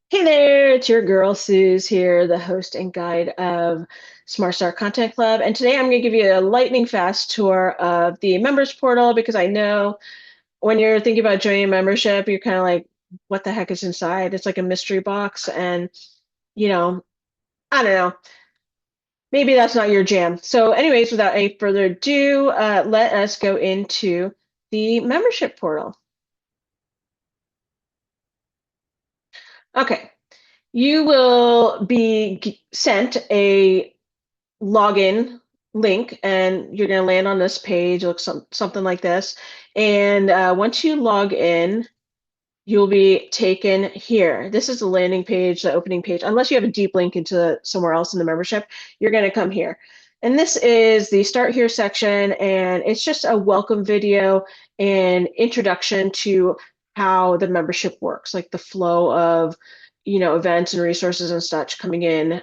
Hey there, it's your girl Suze here, the host and guide of Smart Start Content Club. And today I'm going to give you a lightning fast tour of the members portal because I know when you're thinking about joining a membership, you're kind of like, what the heck is inside? It's like a mystery box. And, you know, I don't know, maybe that's not your jam. So, anyways, without any further ado, let us go into the membership portal. Okay, you will be sent a login link and you're going to land on this page. It looks something like this. And once you log in, you'll be taken here. This is the landing page, the opening page. Unless you have a deep link into somewhere else in the membership, you're going to come here. And this is the Start Here section, and it's just a welcome video and introduction to how the membership works, like the flow of, events and resources and such coming in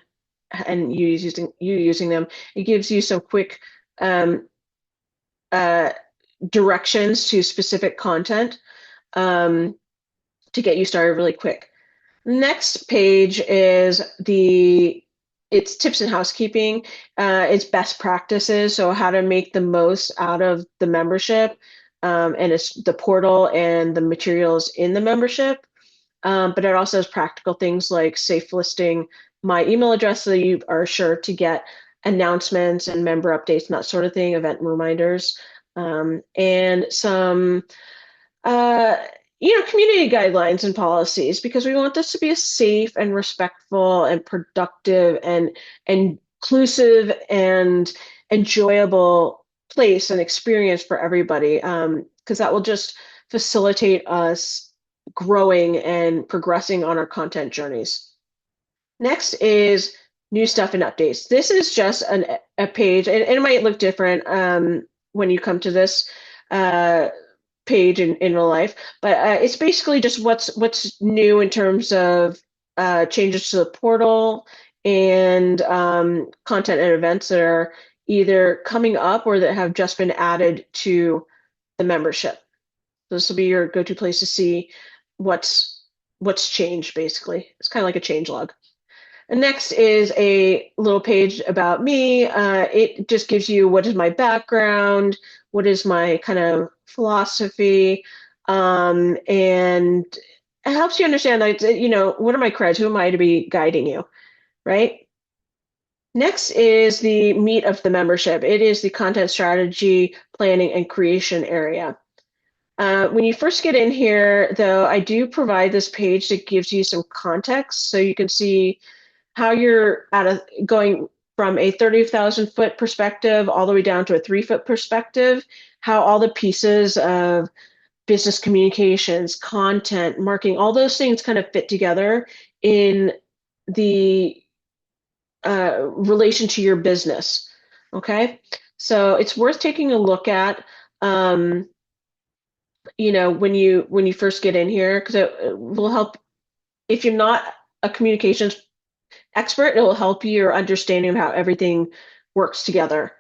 and you using them. It gives you some quick um, uh, directions to specific content um, to get you started really quick. Next page is it's tips and housekeeping. It's best practices, so how to make the most out of the membership, and it's the portal and the materials in the membership. But it also has practical things like safe listing my email address so you are sure to get announcements and member updates and that sort of thing, event reminders, and some uh, community guidelines and policies because we want this to be a safe and respectful and productive and inclusive and enjoyable place and experience for everybody. Because that will just facilitate us growing and progressing on our content journeys. Next is new stuff and updates. This is just a page, and it might look different when you come to this uh, page in real life, but it's basically just what's new in terms of changes to the portal and content and events that are either coming up or that have just been added to the membership. This will be your go-to place to see what's what's changed, basically. It's kind of like a change log. And next is a little page about me. It just gives you what is my background, what is my kind of philosophy, and it helps you understand, like, what are my creds? Who am I to be guiding you, right? Next is the meat of the membership. It is the content strategy, planning, and creation area. When you first get in here, though, I do provide this page that gives you some context so you can see how you're going from a 30,000 foot perspective all the way down to a 3 foot perspective, how all the pieces of business communications, content, marketing, all those things kind of fit together in the relation to your business. Okay. So it's worth taking a look at. When you first get in here, because it will help if you're not a communications expert, it will help your understanding of how everything works together.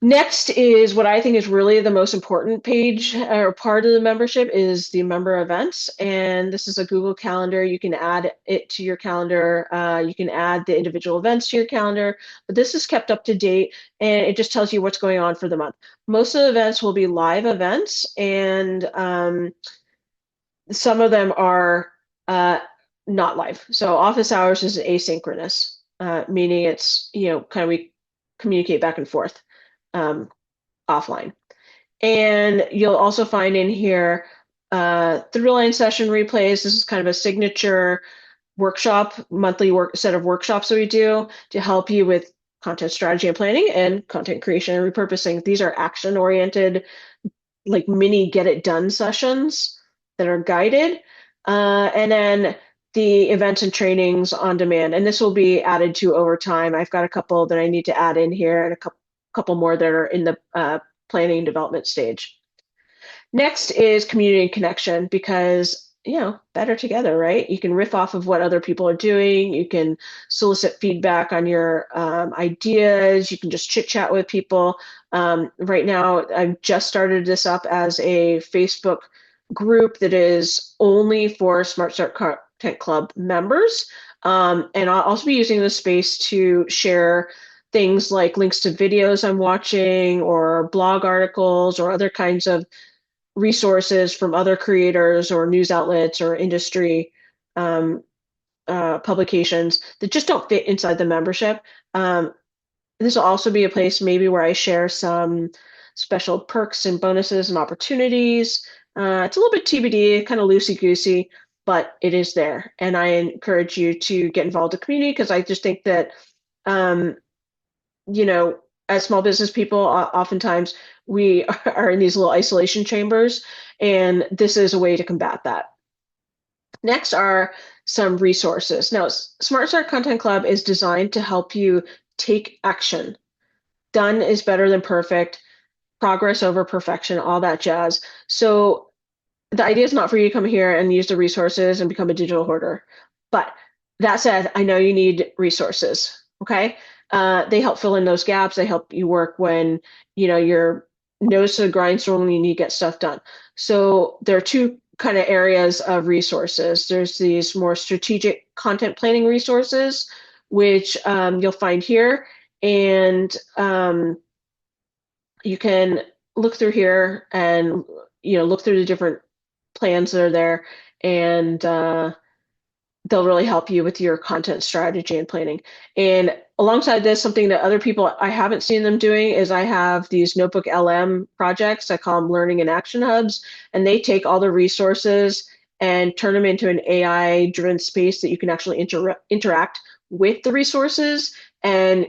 Next is what I think is really the most important page or part of the membership is the member events. And this is a Google Calendar. You can add it to your calendar. You can add the individual events to your calendar, but this is kept up to date and it just tells you what's going on for the month. Most of the events will be live events and some of them are not live. So office hours is asynchronous, meaning it's, kind of we communicate back and forth offline. And you'll also find in here through-line session replays. This is kind of a signature monthly set of workshops that we do to help you with content strategy and planning and content creation and repurposing. These are action-oriented, like mini get it done sessions that are guided. And then the events and trainings on demand. And this will be added to over time. I've got a couple that I need to add in here and a couple more that are in the planning and development stage. Next is community and connection because, better together, right? You can riff off of what other people are doing. You can solicit feedback on your ideas. You can just chit chat with people. Right now, I've just started this up as a Facebook group that is only for Smart Start Content Club members. And I'll also be using this space to share things like links to videos I'm watching or blog articles or other kinds of resources from other creators or news outlets or industry publications that just don't fit inside the membership. This will also be a place maybe where I share some special perks and bonuses and opportunities. It's a little bit TBD, kind of loosey-goosey, but it is there. And I encourage you to get involved in the community because I just think that, you know, as small business people, oftentimes we are in these little isolation chambers, and this is a way to combat that. Next are some resources. Now, Smart Start Content Club is designed to help you take action. Done is better than perfect, progress over perfection, all that jazz. So the idea is not for you to come here and use the resources and become a digital hoarder. But that said, I know you need resources, okay? They help fill in those gaps. They help you work when, you know, your nose to the grindstone and you need to get stuff done. So there are two kind of areas of resources. There's these more strategic content planning resources, which you'll find here. And you can look through here and, you know, look through the different plans that are there, and they'll really help you with your content strategy and planning. And alongside this, something that other people I haven't seen them doing is I have these Notebook LM projects. I call them learning and action hubs, and they take all the resources and turn them into an AI-driven space that you can actually interact with the resources and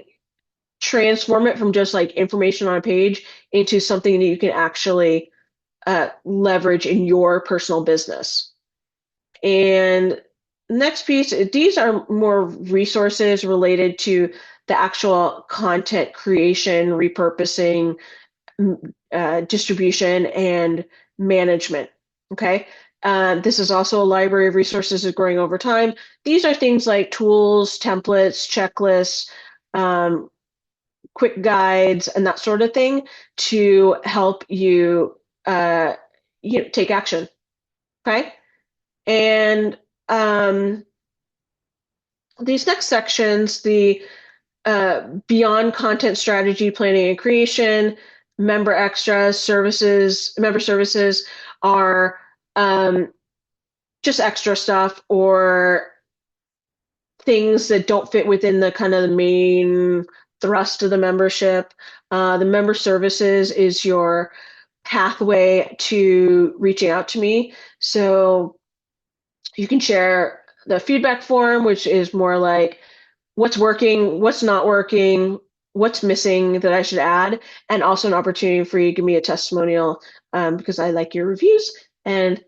transform it from just like information on a page into something that you can actually leverage in your personal business. And next piece, these are more resources related to the actual content creation, repurposing, distribution, and management. Okay. This is also a library of resources that's growing over time. These are things like tools, templates, checklists, quick guides, and that sort of thing to help you, take action. Okay. And these next sections, the beyond content strategy, planning and creation, member extras, member services are just extra stuff or things that don't fit within the kind of the main thrust of the membership. The member services is your pathway to reaching out to me. So you can share the feedback form, which is more like what's working, what's not working, what's missing that I should add, and also an opportunity for you to give me a testimonial because I like your reviews and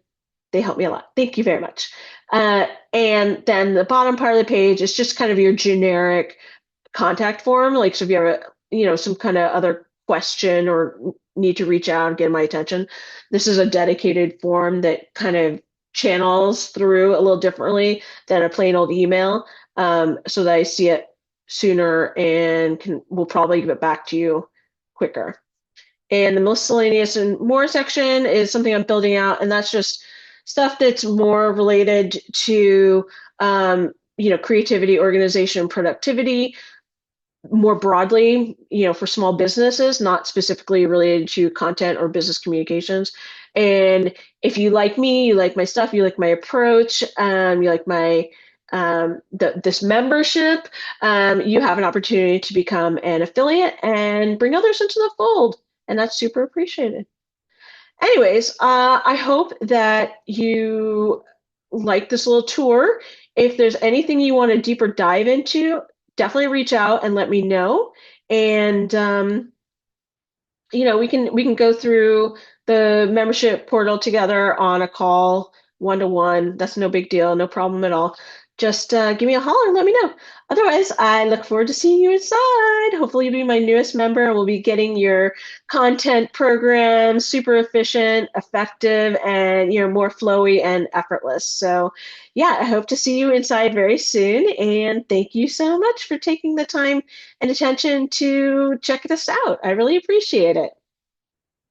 they help me a lot. Thank you very much. And then the bottom part of the page is just kind of your generic contact form. Like, so if you have some kind of other question or need to reach out and get my attention, this is a dedicated form that kind of channels through a little differently than a plain old email, so that I see it sooner and will probably give it back to you quicker. And the miscellaneous and more section is something I'm building out, and that's just stuff that's more related to creativity, organization, productivity, more broadly, for small businesses, not specifically related to content or business communications. And if you like me, you like my stuff, you like my approach, you like my this membership, you have an opportunity to become an affiliate and bring others into the fold. And that's super appreciated. Anyways, I hope that you like this little tour. If there's anything you want to deeper dive into, definitely reach out and let me know. And we can go through the membership portal together on a call, one-to-one. That's no big deal, no problem at all. Just give me a holler and let me know. Otherwise, I look forward to seeing you inside. Hopefully you'll be my newest member and we'll be getting your content program super efficient, effective, and more flowy and effortless. So yeah, I hope to see you inside very soon. And thank you so much for taking the time and attention to check this out. I really appreciate it.